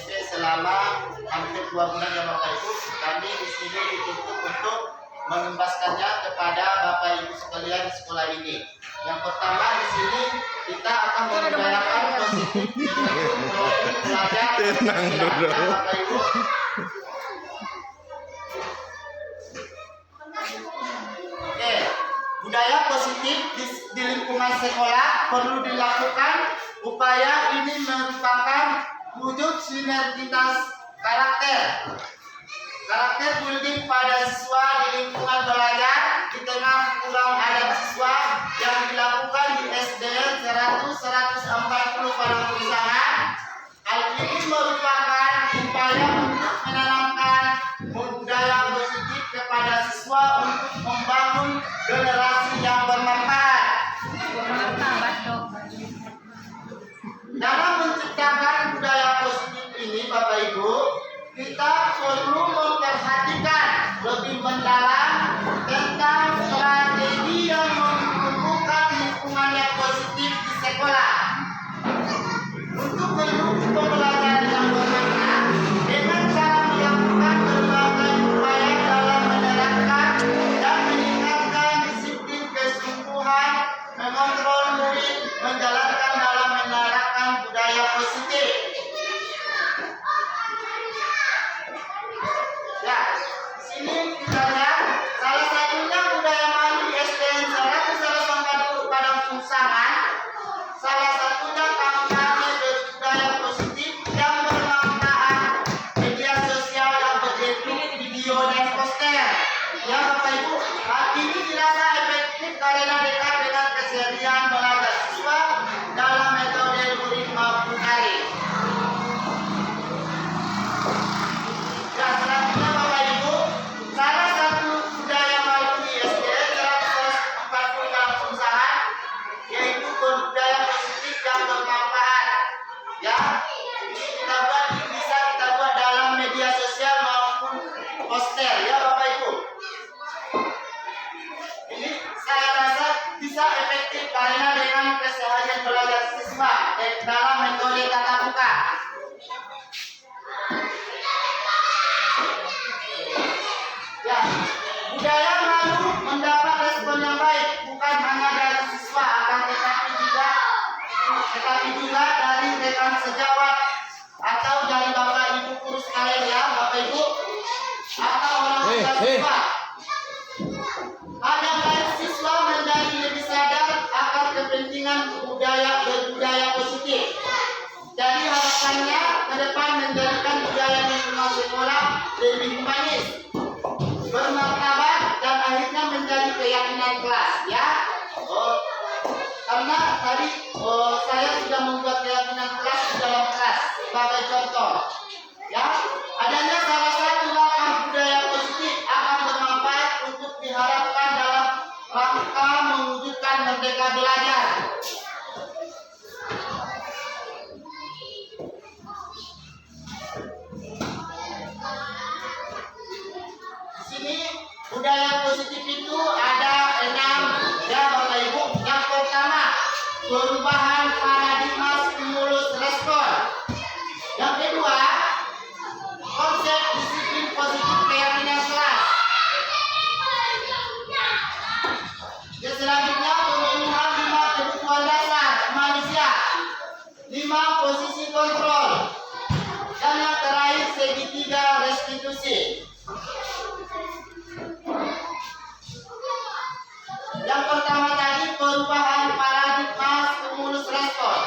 SMP selama hampir 2 bulan ya Bapak Ibu. Kami di sini dituntut untuk mengembaskannya kepada Bapak Ibu sekalian di sekolah ini. Yang pertama di sini kita akan memberdayakan positif untuk belajar. Silakan Bapak Ibu. Oke, budaya positif di lingkungan sekolah perlu dilakukan. Upaya ini merupakan wujud sinergitas karakter building pada siswa di lingkungan belajar di tengah kurang ada siswa yang dilakukan di SDN 100-140 pada perusahaan. Hal ini merupakan upaya untuk menanamkan budaya positif kepada siswa untuk membangun generasi yang bermanfaat. Dalam menciptakan budaya positif ini Bapak Ibu, kita perlu memperhatikan lebih mendalam tentang strategi yang menumbuhkan lingkungan yang positif di sekolah. Untuk mendukung pembelajaran yang bermakna dengan cara melakukan berbagai upaya dalam menerapkan dan meningkatkan disiplin kesungguhan, mengontrol murid, menjalankan dalam menerapkan budaya positif. Ya, sini kita lihat salah satunya budaya malu di SDN 100 Padang Sungsangan. Salah satunya kampanye berbudaya positif yang bermanfaat, media sosial yang berbentuk video dan poster. Ya Bapak Ibu, hal ini dirasa efektif karena dekat dengan keseharian belajar siswa dalam metode murid maupun daring. Ya, selanjutnya Bapak Ibu, salah satu budaya malu di SDN 140 Padang Sungsangan yaitu budaya positif yang bermanfaat. Ya, ini kita buat, bisa kita buat dalam media sosial maupun poster ya Bapak Ibu. Ini saya rasa bisa efektif karena dengan keseharian belajar siswa dalam metode tatap muka. Ya, budaya malu mendapat respon yang baik bukan hanya dari siswa akan tetapi juga dari rekan sejawat atau dari Bapak Ibu guru sekalian ya Bapak Ibu atau orang tua siswa. Hal yang lain siswa menjadi lebih sadar akan kepentingan berbudaya positif. Jadi harapannya ke depan menjadikan budaya lingkungan sekolah lebih humanis, bermartabat dan akhirnya menjadi keyakinan kelas ya. Karena tadi saya sudah membuat keyakinan kelas di dalam kelas sebagai contoh ya, adanya salah satu langkah budaya positif akan bermanfaat untuk diharapkan dalam rangka mewujudkan merdeka belajar. Di sini budaya positif itu ada 6 ya Bapak Ibu. Yang pertama, perubahan paradigma stimulus respon. Yang kedua, konsep disiplin positif keyakinan kelas. Yang selanjutnya, pemenuhan 5 kebutuhan dasar manusia, 5 posisi kontrol, dan yang terakhir segitiga restitusi. Yang pertama tadi perubahan paradigma stimulus respon.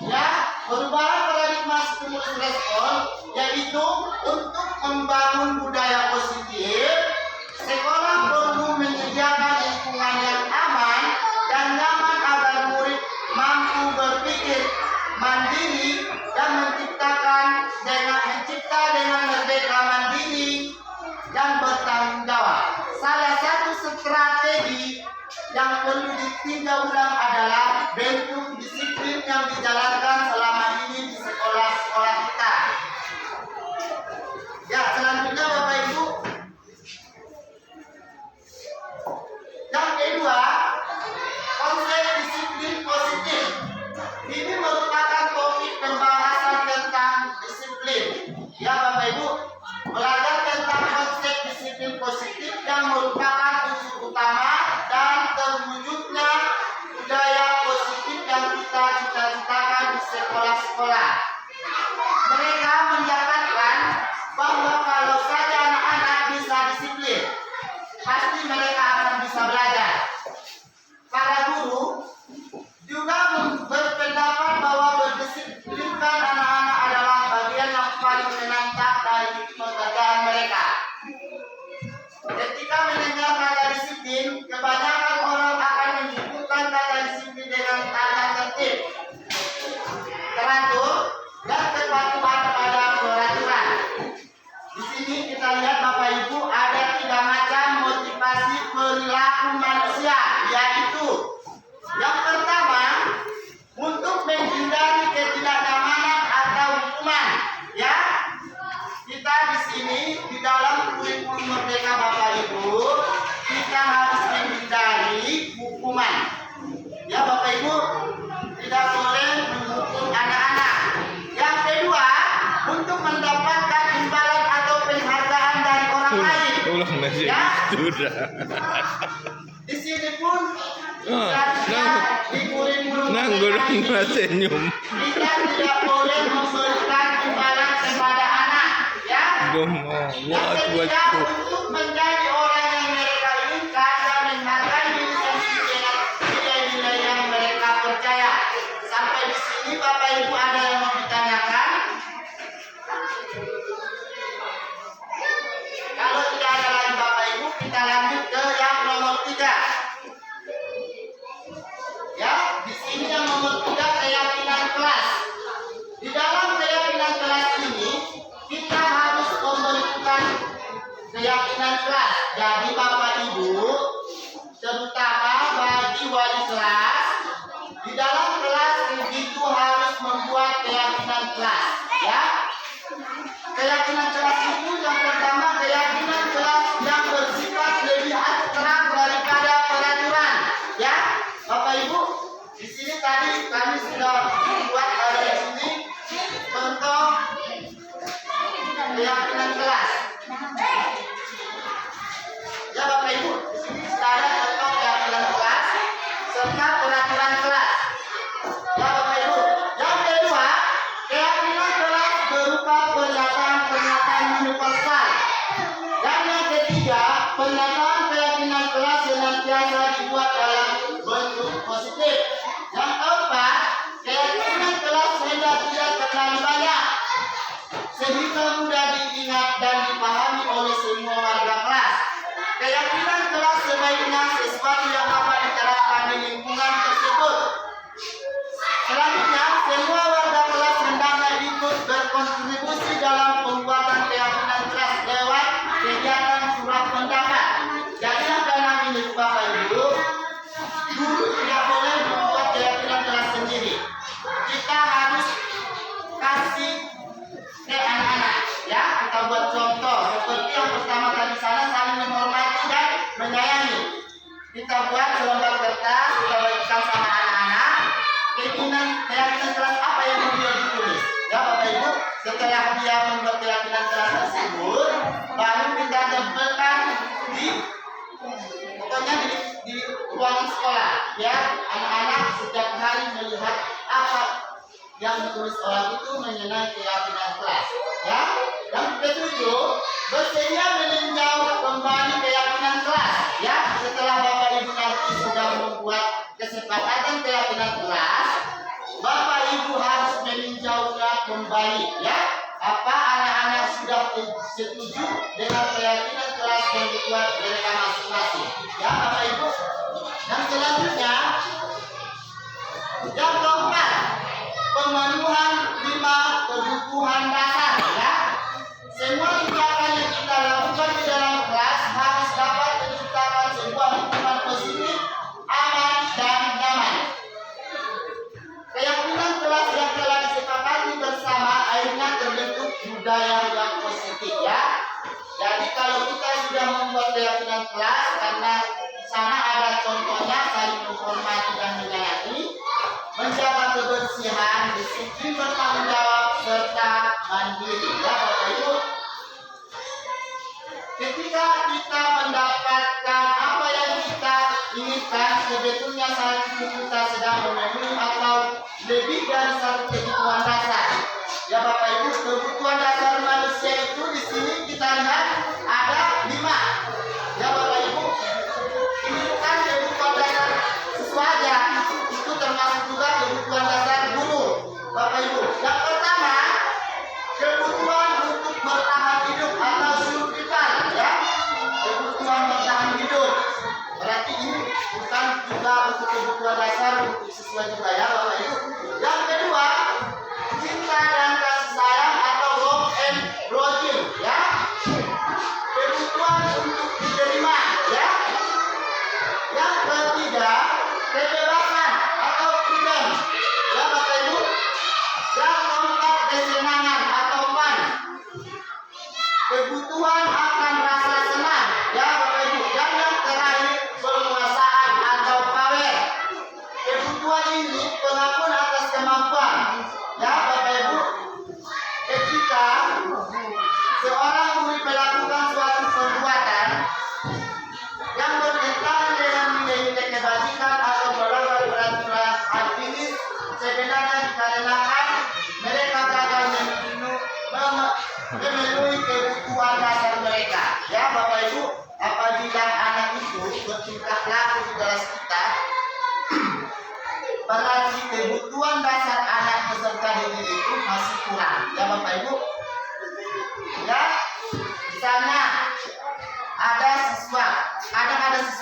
Ya, perubahan paradigma stimulus respon yaitu untuk membangun budaya positif, sekolah perlu menyediakan lingkungan yang aman dan nyaman agar murid mampu berpikir mandiri dan mencipta dengan merdeka mandiri dan bertanggung jawab. Salah satu strategi yang perlu ditinjau ulang adalah bentuk disiplin yang dijalankan selama ini di sekolah-sekolah kita. Ya, selanjutnya Bapak Ibu, akan menantang dari pekerjaan mereka. Ketika mendengar kata disiplin, kebanyakan orang akan menyebutkan kata disiplin dengan kata tertib, teratur, dan kepatuhan pada peraturan. Di sini kita lihat Bapak Ibu ada 3 macam motivasi perilaku manusia, yaitu yang pertama untuk menghindari ketidaknyamanan atau hukuman. Ya, kita di sini di dalam kurikulum Merdeka Bapak Ibu kita harus menghindari hukuman. Ya Bapak Ibu, tidak boleh menghukum anak-anak. Yang kedua, untuk mendapatkan imbalan atau penghargaan dari orang lain. Ya, di sini pun di kurikulum Merdeka senyum. kita tidak boleh memberikan imbalan kepada anak. Ya, yang ketiga, untuk menjadi orang yang mereka inginkan dan menghargai diri sendiri dengan nilai-nilai yang mereka percaya. Sampai di sini Bapak Ibu ada yang mau ditanyakan? Kalau tidak ada lagi Bapak Ibu, kita lanjut ke yang nomor 3. Ya, di sini yang nomor 3 keyakinan kelas. Di dalam keyakinan kelas ini kita harus membentukkan keyakinan kelas. Jadi Bapak Ibu, terutama bagi wali kelas, di dalam kelas itu harus membuat keyakinan kelas. Ya, keyakinan kelas itu yang pertama keyakinan kelas yang bersifat lebih abstrak daripada peraturan. Ya, Bapak Ibu, di sini tadi kami sudah membuat ada di sini contoh keyakinan kelas. Ya Bapak Ibu, di sini sudah ada contoh keyakinan kelas serta peraturan kelas. Ya Bapak Ibu, yang kedua keyakinan kelas berupa pernyataan-pernyataan universal. Dan yang ketiga, pernyataan keyakinan kelas senantiasa dibuat dalam bentuk positif. Yang keempat, keyakinan kelas tidak terlalu banyak sehingga mudah diingat dan dipahami oleh semua warga kelas. Keyakinan kelas sebaiknya sesuatu yang dapat diterapkan di lingkungan tersebut. Selanjutnya, semua warga kelas hendaknya ikut berkontribusi dalam pembuatan keyakinan kelas lewat kegiatan surat pendapat. Jadi yang keenam ini Bapak Ibu, guru tidak boleh membuat keyakinan kelas sendiri. Kita harus kasih ke anak-anak. Ya, kita buat contoh seperti yang pertama tadi sana, saling menghormati dan menyayangi. Kita buat selembar kertas, kita bagikan sama anak-anak. Keyakinan kelas apa yang mau dia ditulis. Ya Bapak Ibu, setelah dia membuat keyakinan kelas tersebut, baru kita tempelkan pokoknya di ruangan sekolah. Ya, anak-anak setiap hari melihat apa yang ditulis orang itu mengenai keyakinan kelas. Ya, yang ketujuh, bersedia meninjau kembali keyakinan kelas. Ya, setelah Bapak Ibu nanti sudah membuat kesepakatan keyakinan kelas, Bapak Ibu harus meninjaunya kembali. Ya, apa anak-anak sudah setuju dengan keyakinan kelas yang dibuat mereka masing-masing. Ya Bapak Ibu. Dan selanjutnya, yang keempat, pemenuhan 5 kebutuhan dasar. Ya, semua kegiatan yang kita lakukan di dalam kelas harus dapat menciptakan sebuah lingkungan positif, aman dan nyaman. Keyakinan kelas yang telah disepakati bersama akhirnya terbentuk budaya yang positif. Ya, jadi kalau kita sudah membuat keyakinan kelas, karena di sana ada contohnya saling menghormati dan menyayangi, menjaga kebersihan, disiplin, bertanggung jawab serta mandiri. Ya Bapak Ibu, ketika kita mendapatkan apa yang kita inginkan, sebetulnya saat itu kita sedang memenuhi atau lebih dari satu kebutuhan dasar. Ya Bapak Ibu, kebutuhan dasar manusia itu di sini kita lihat ada 5. Ya Bapak Ibu, ini bukan kebutuhan dasar sesuatu, itu termasuk juga kebutuhan dasar guru. Bapak Ibu, yang pertama kebutuhan satu kebutuhan dasar untuk siswa juga ya Bapak Ibu. Yang kedua, cinta dan kasih sayang atau love and routine ya. Kebutuhan untuk diterima ya. Yang ketiga, kebebasan atau freedom ya Bapak Ibu. Yang keempat, kesenangan atau fun. Kebutuhan akan rasa senang ya Bapak Ibu. Dan yang terakhir, penguasaan atau power. Kebutuhan ini pengakuan atas kemampuan ya Bapak Ibu. Ketika seorang murid melakukan suatu perbuatan yang bertentangan dengan nilai-nilai kebajikan atau melanggar peraturan akibat, sebenarnya dikarenakan mereka gagal memenuhi kebutuhan dasar mereka ya Bapak Ibu. Apabila anak itu bertingkah laku di kelas kita, berarti kebutuhan dasar anak peserta didik itu masih kurang ya Bapak Ibu ya. Misalnya ada siswa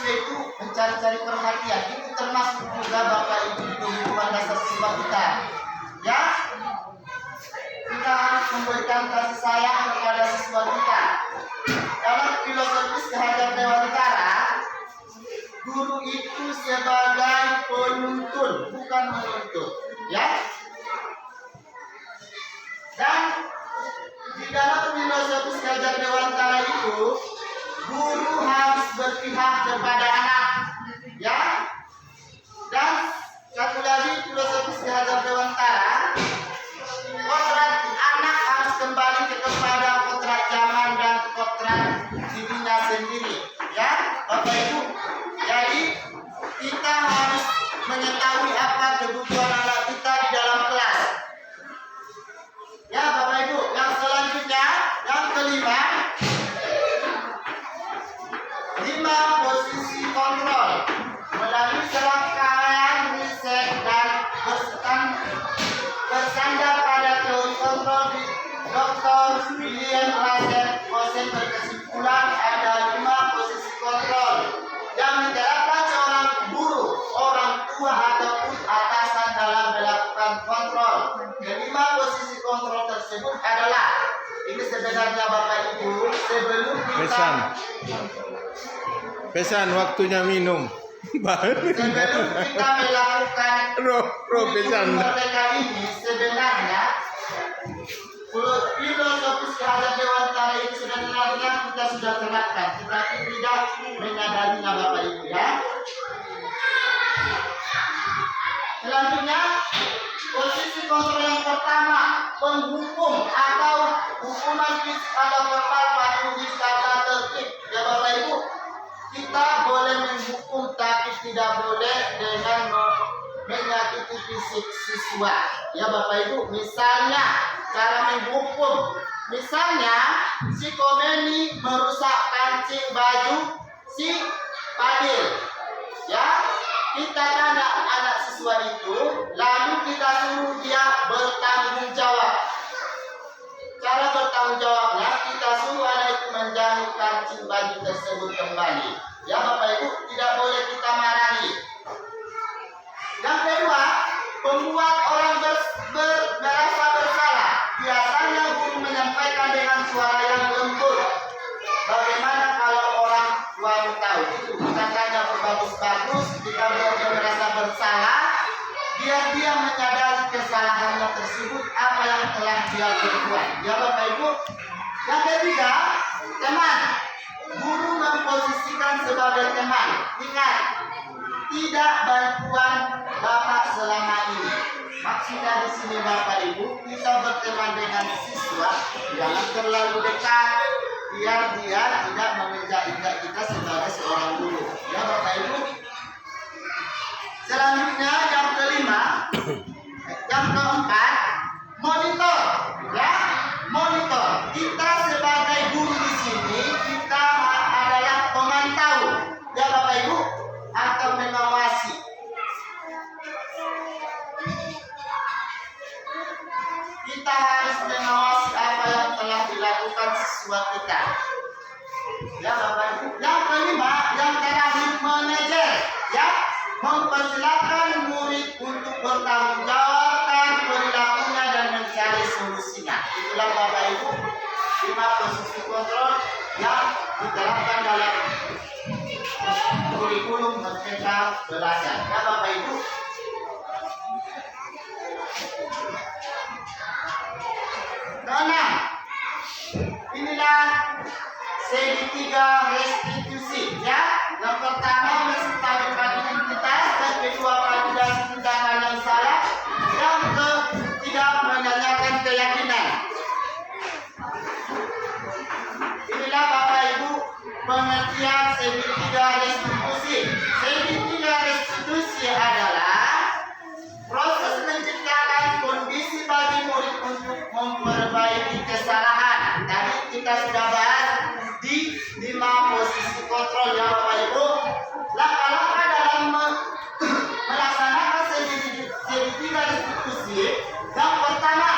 itu mencari-cari perhatian, itu termasuk juga Bapak Ibu kebutuhan dasar siswa kita ya. Kita harus memberikan kasih sayang kepada siswa kita. Dalam filosofis Kehajar Dewantara, guru itu sebagai penuntun, bukan menuntut ya. Dan di dalam filosofis Kehajar Dewantara itu, guru harus berpihak kepada anak ya. Dan satu lagi filosofis Kehajar Dewantara, kodrat anak harus kembali kepada kodrat zaman dan kodrat dirinya sendiri ya Bapak Ibu. Jadi kita harus mengetahui apa kebutuhan anak kita di dalam kelas ya Bapak Ibu. Yang selanjutnya, yang kelima, 5 posisi kontrol. Melalui serangkaian riset dan bersandar pada teori kontrol, Dr. William Rosen berkesimpulan ada 5 posisi kontrol yang diterapkan seorang guru, orang tua ataupun atasan dalam melakukan kontrol. Kelima posisi kontrol tersebut adalah, ini sebenarnya Bapak Ibu, sebelum pesan waktunya minum. Sebelum kita melakukan pesan merdeka ini, sebenarnya filosofis Kehajar Dewantara itu sebenarnya kita sudah terapkan, tetapi tidak menyadarinya Bapak Ibu ya. Selanjutnya, posisi kontrol yang pertama, penghukum atau hukuman fisik atau verbal patuhi kata tertib ya Bapak Ibu. Kita boleh menghukum tapi tidak boleh dengan menyakiti fisik siswa ya Bapak Ibu. Misalnya cara menghukum, misalnya si Komeni merusak kancing baju si Fadil ya. Kita tanya anak siswa itu, lalu kita suruh dia bertanggung jawab. Cara bertanggung jawabnya, kita suruh anak itu menjahit kancing baju tersebut kembali ya Bapak Ibu. Tidak boleh kita marahi. Yang kedua, membuat orang merasa bersalah. Biasanya guru menyampaikan dengan suara yang lembut. Bagaimana kalau orang tua tahu itu katanya bagus-bagus, jika dia merasa bersalah, biar dia menyadari kesalahannya tersebut, apa yang telah dia berbuat ya Bapak Ibu. Yang ketiga, teman. Guru memposisikan sebagai teman. Ingat, tidak bantuan Bapak selama ini. Maksudnya di sini Bapak Ibu, kita berteman dengan siswa jangan terlalu dekat, biar dia tidak menginjak-injak kita sebagai seorang guru ya Bapak Ibu. Selanjutnya yang kelima, yang keempat, monitor ya. Monitor, kita sebagai guru di sini, kita adalah pemantau ya Bapak Ibu, atau mengawasi. Kita harus mengawasi apa yang telah dilakukan siswa kita ya Bapak Ibu. Yang kelima, yang terakhir, manajer ya. mempersilahkan murid untuk bertanggung jawabkan perilakunya dan mencari solusinya. Itulah Bapak Ibu 5 posisi kontrol yang diterapkan dalam kurikulum Merdeka Belajar. Ya Bapak Ibu. Keenam, inilah segitiga restitusi. Ya, yang pertama menstabilkan identitas, yang kedua validasi tindakan yang salah, yang ketiga menanyakan keyakinan. Inilah Bapak Ibu pengertian segitiga restitusi. Segitiga restitusi adalah proses menciptakan kondisi bagi murid untuk memperbaiki kesalahan. Tadi kita sudah bahas di 5 posisi kontrol ya Bapak Ibu. Langkah-langkah dalam melaksanakan segitiga restitusi. Yang pertama,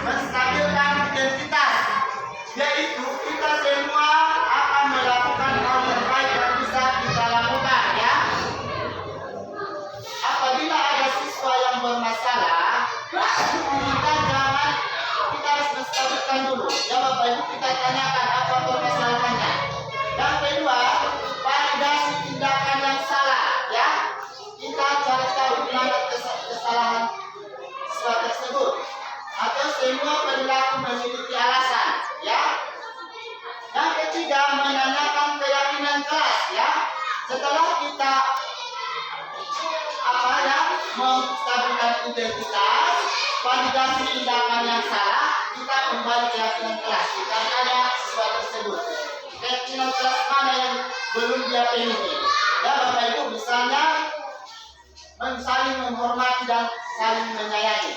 menstabilkan identitas, yaitu kita semua akan melakukan hal terbaik yang bisa kita lakukan ya. Apabila ada siswa yang bermasalah, kita harus menstabilkan dulu. Ya Bapak Ibu, kita tanyakan apa permasalahannya. Yang kedua, validasi tindakan yang salah ya. Kita cari tahu di mana kesalahan siswa tersebut. Atau semua perilaku memiliki alasan ya. Yang ketiga, menanyakan keyakinan kelas ya. Setelah kita menstabilkan identitas, validasi tindakan yang salah, kita kembali keyakinan kelas. Kita tanya siswa tersebut, keyakinan kelas mana yang belum dia penuhi. Ya Bapak Ibu, misalnya saling menghormati dan saling menyayangi.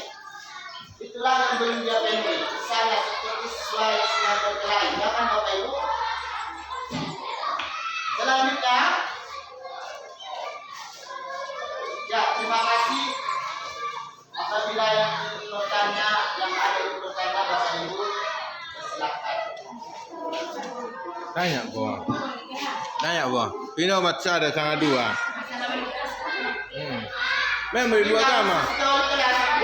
Itulah yang belum dia penuhi. Misalnya seperti siswa yang sudah berkelahi. Ya kan Bapak Ibu? Selanjutnya, ya, terima kasih. Apabila yang bertanya, yang ada yang bertanya Bapak Ibu, silakan. Tanya Boh. Pino matsa ada sangat dua. Memang ibu agama.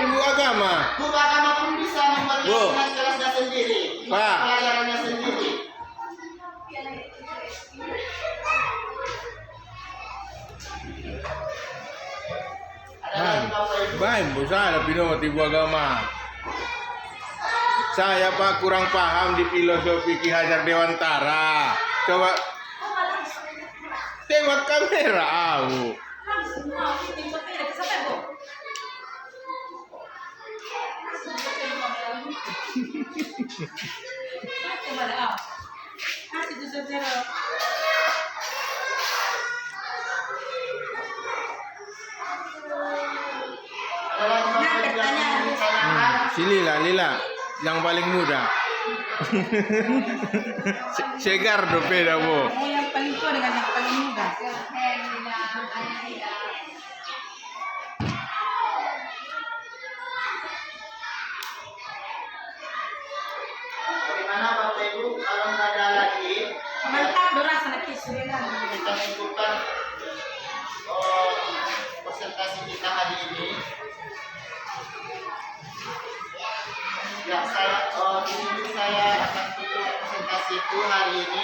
Ibu agama. Guru agama pun bisa memperlihatkan kelasnya sendiri, Pak. pelajarannya sendiri. Baik, saya ada pino ibu agama. Saya Pak kurang paham di filosofi Ki Hajar Dewantara. Coba tengok kamera aku. Si Lila, yang paling muda. Segar do beda Bo. Yang paling tua dengan yang paling muda. Bagaimana Bapak Ibu, kalau nggak ada lagi, Mantap dorang sana kisulitan. kita cukupkan presentasi kita hari ini. Ya, di sini saya akan tutup presentasiku hari ini.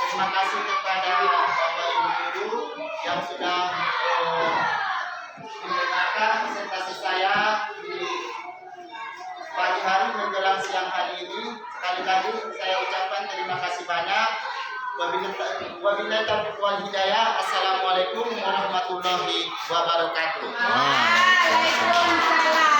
Terima kasih kepada Bapak Ibu guru yang sudah mendengarkan presentasi saya di pagi hari menjelang siang hari ini. Sekali lagi saya ucapkan terima kasih banyak. Wabillahi taufiq wal hidayah. Assalamualaikum warahmatullahi wabarakatuh. Waalaikumsalam.